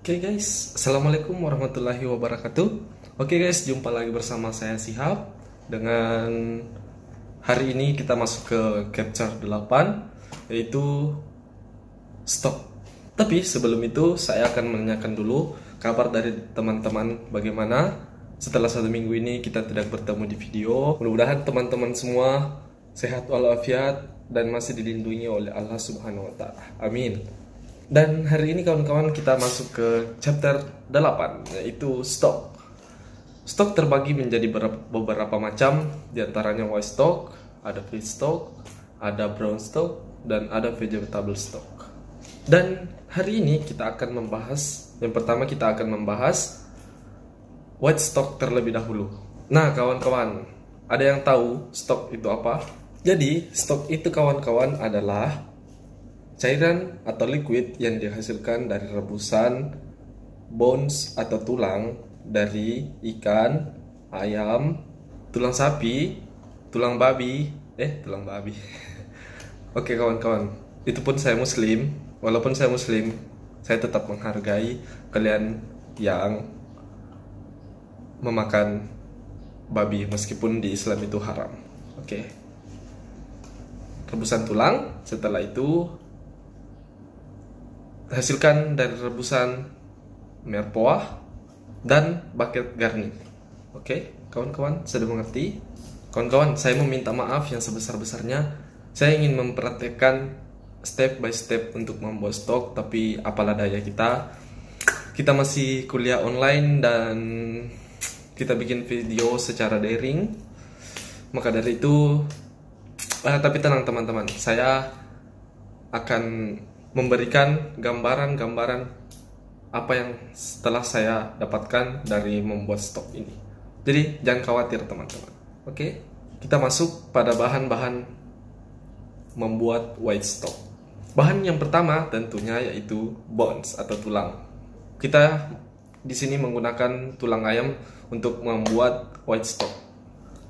Oke guys, Assalamualaikum warahmatullahi wabarakatuh. Oke guys, jumpa lagi bersama saya Sihab. Dengan hari ini kita masuk ke capture 8, yaitu stok. Tapi sebelum itu saya akan menanyakan dulu kabar dari teman-teman bagaimana setelah 1 minggu ini kita tidak bertemu di video. Mudah-mudahan teman-teman semua sehat walafiat dan masih dilindungi oleh Allah Subhanahu wa Ta'ala. Amin. Dan hari ini kawan-kawan kita masuk ke chapter 8, yaitu stok. Stok terbagi menjadi beberapa macam, diantaranya white stock, ada fish stock, ada brown stock, dan ada vegetable stock. Dan hari ini kita akan membahas, yang pertama kita akan membahas white stock terlebih dahulu. Nah kawan-kawan, ada yang tahu stok itu apa? Jadi stok itu kawan-kawan adalah cairan atau liquid yang dihasilkan dari rebusan bones atau tulang dari ikan, ayam, tulang sapi, tulang babi. Oke kawan-kawan, itu pun saya muslim. Walaupun saya muslim, saya tetap menghargai kalian yang memakan babi meskipun di Islam itu haram. Oke. Rebusan tulang, setelah itu hasilkan dari rebusan merpoah dan bucket garni. Oke, kawan-kawan sudah mengerti? Kawan-kawan, saya meminta maaf yang sebesar-besarnya. Saya ingin memperhatikan step by step untuk membuat stok, tapi apalah daya kita masih kuliah online dan kita bikin video secara daring. Maka dari itu, tapi tenang teman-teman, saya akan memberikan gambaran-gambaran apa yang setelah saya dapatkan dari membuat stok ini. Jadi jangan khawatir teman-teman. Oke, kita masuk pada bahan-bahan membuat white stock. Bahan yang pertama tentunya yaitu bones atau tulang. Kita di sini menggunakan tulang ayam untuk membuat white stock.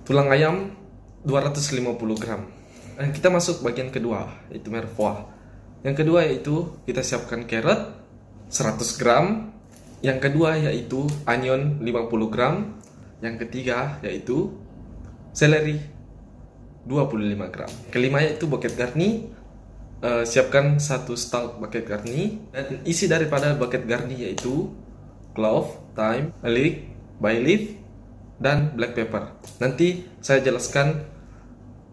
Tulang ayam 250 gram. Dan kita masuk bagian kedua yaitu merpoah. Yang kedua yaitu kita siapkan carrot 100 gram. Yang kedua yaitu onion 50 gram. Yang ketiga yaitu seleri 25 gram. Kelima yaitu bucket garni. Siapkan 1 stalk bucket garni. Dan isi daripada bucket garni yaitu clove, thyme, garlic, bay leaf, dan black pepper. Nanti saya jelaskan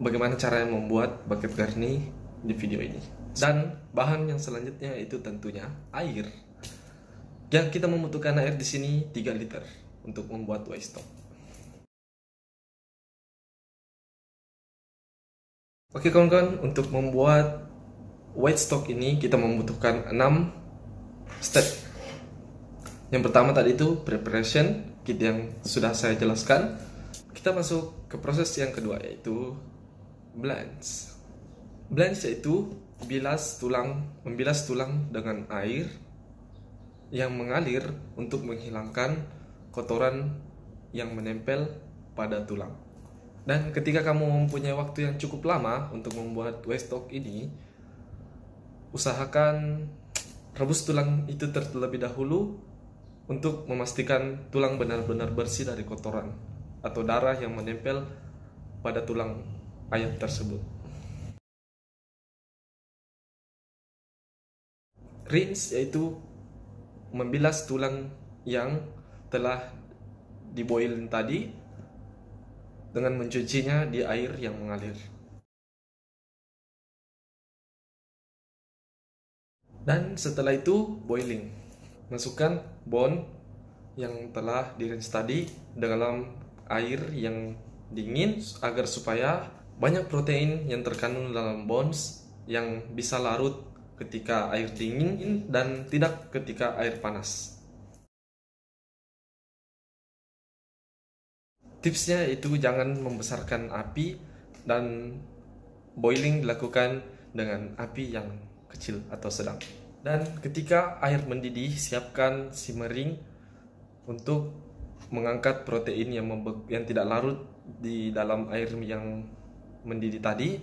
bagaimana cara membuat bucket garni di video ini. Dan bahan yang selanjutnya itu tentunya air. Yang kita membutuhkan air di sini 3 liter untuk membuat white stock. Oke kawan-kawan, untuk membuat white stock ini kita membutuhkan 6 step. Yang pertama tadi itu preparation kit yang sudah saya jelaskan. Kita masuk ke proses yang kedua yaitu blanch. Blanch yaitu membilas tulang dengan air yang mengalir untuk menghilangkan kotoran yang menempel pada tulang. Dan ketika kamu mempunyai waktu yang cukup lama untuk membuat white stock ini, usahakan rebus tulang itu terlebih dahulu untuk memastikan tulang benar-benar bersih dari kotoran atau darah yang menempel pada tulang ayam tersebut. Rinse yaitu membilas tulang yang telah diboil tadi dengan mencucinya di air yang mengalir. Dan setelah itu boiling. Masukkan bone yang telah di-rinse tadi dalam air yang dingin agar supaya banyak protein yang terkandung dalam bones yang bisa larut ketika air dingin dan tidak ketika air panas. Tipsnya itu jangan membesarkan api dan boiling dilakukan dengan api yang kecil atau sedang. Dan ketika air mendidih, siapkan simmering untuk mengangkat protein yang tidak larut di dalam air yang mendidih tadi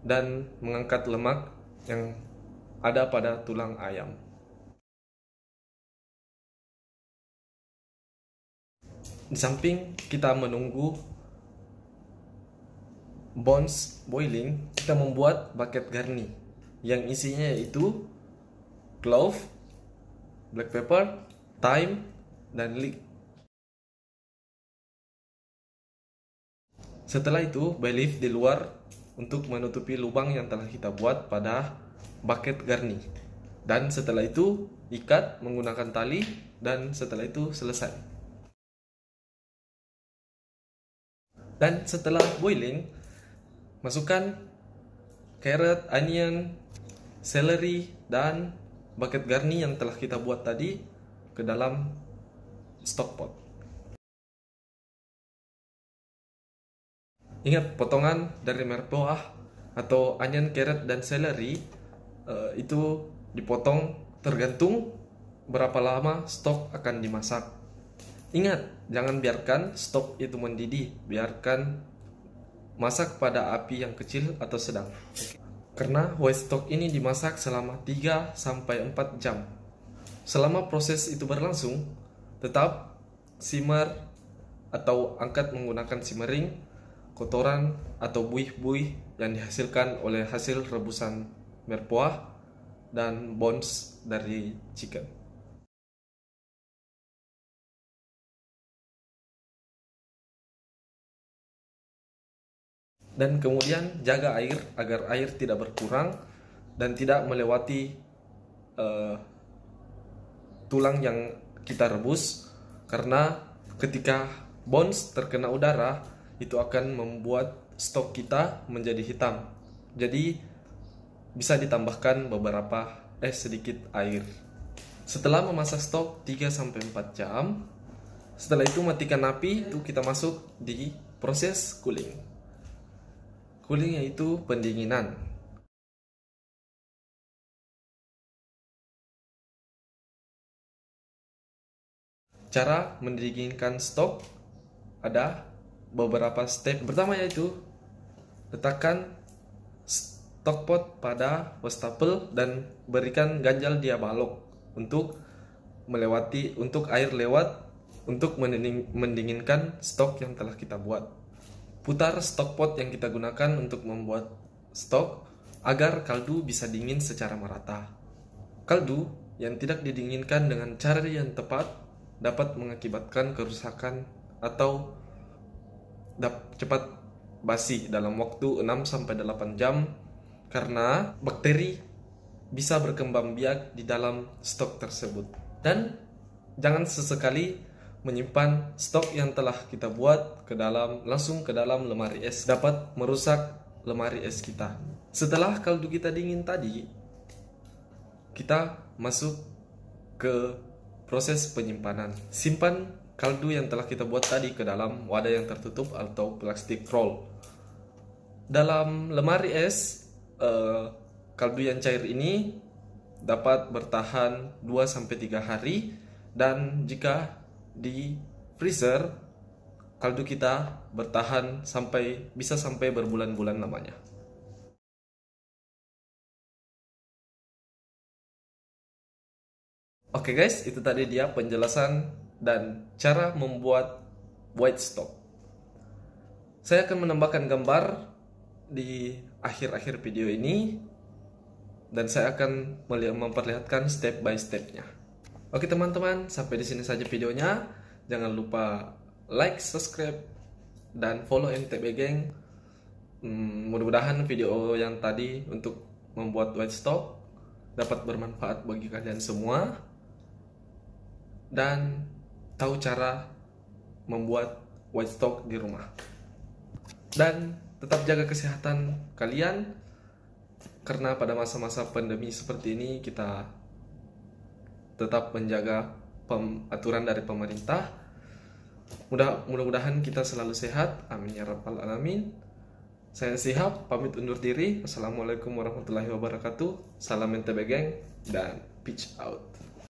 dan mengangkat lemak yang ada pada tulang ayam. Di samping kita menunggu bones boiling, kita membuat bucket garni yang isinya yaitu clove, black pepper, thyme, dan leek. Setelah itu, bay leaf di luar untuk menutupi lubang yang telah kita buat pada bucket garni. Dan setelah itu, ikat menggunakan tali, dan setelah itu selesai. Dan setelah boiling, masukkan carrot, onion, celery, dan bucket garni yang telah kita buat tadi ke dalam stock pot. Ingat, potongan dari merpoah atau onion, carrot, dan celery itu dipotong tergantung berapa lama stok akan dimasak. Ingat, jangan biarkan stok itu mendidih, biarkan masak pada api yang kecil atau sedang. Karena white stock ini dimasak selama 3-4 jam. Selama proses itu berlangsung, tetap simmer atau angkat menggunakan simmering kotoran atau buih-buih yang dihasilkan oleh hasil rebusan merpoah dan bones dari chicken. Dan kemudian jaga air agar air tidak berkurang dan tidak melewati tulang yang kita rebus, karena ketika bones terkena udara itu akan membuat stok kita menjadi hitam. Jadi bisa ditambahkan sedikit air. Setelah memasak stok 3-4 jam, setelah itu matikan api, itu kita masuk di proses cooling. Cooling yaitu pendinginan. Cara mendinginkan stok ada beberapa step. Pertama yaitu letakkan stock pot pada wastafel dan berikan ganjal dia balok untuk air lewat untuk mendinginkan stok yang telah kita buat. Putar stock pot yang kita gunakan untuk membuat stok agar kaldu bisa dingin secara merata. Kaldu yang tidak didinginkan dengan cara yang tepat dapat mengakibatkan kerusakan atau cepat basi dalam waktu 6-8 jam karena bakteri bisa berkembang biak di dalam stok tersebut. Dan jangan sesekali menyimpan stok yang telah kita buat langsung ke dalam lemari es, dapat merusak lemari es kita. Setelah kaldu kita dingin tadi, kita masuk ke proses penyimpanan. Simpan kaldu yang telah kita buat tadi ke dalam wadah yang tertutup atau plastik roll. Dalam lemari es, kaldu yang cair ini dapat bertahan 2-3 hari, dan jika di freezer, kaldu kita bertahan bisa sampai berbulan-bulan lamanya. Oke guys, itu tadi dia penjelasan dan cara membuat white stock. Saya akan menambahkan gambar di akhir-akhir video ini, dan saya akan memperlihatkan step by stepnya. Oke teman-teman, sampai di sini saja videonya. Jangan lupa like, subscribe, dan follow NTB Gang. Mudah-mudahan video yang tadi untuk membuat white stock dapat bermanfaat bagi kalian semua, dan tahu cara membuat white stock di rumah. Dan tetap jaga kesehatan kalian, karena pada masa-masa pandemi seperti ini kita tetap menjaga aturan dari pemerintah. Mudah-mudahan kita selalu sehat. Amin ya rabbal alamin. Saya Sihab, pamit undur diri. Assalamualaikum warahmatullahi wabarakatuh. Salam NTB Gang dan peace out.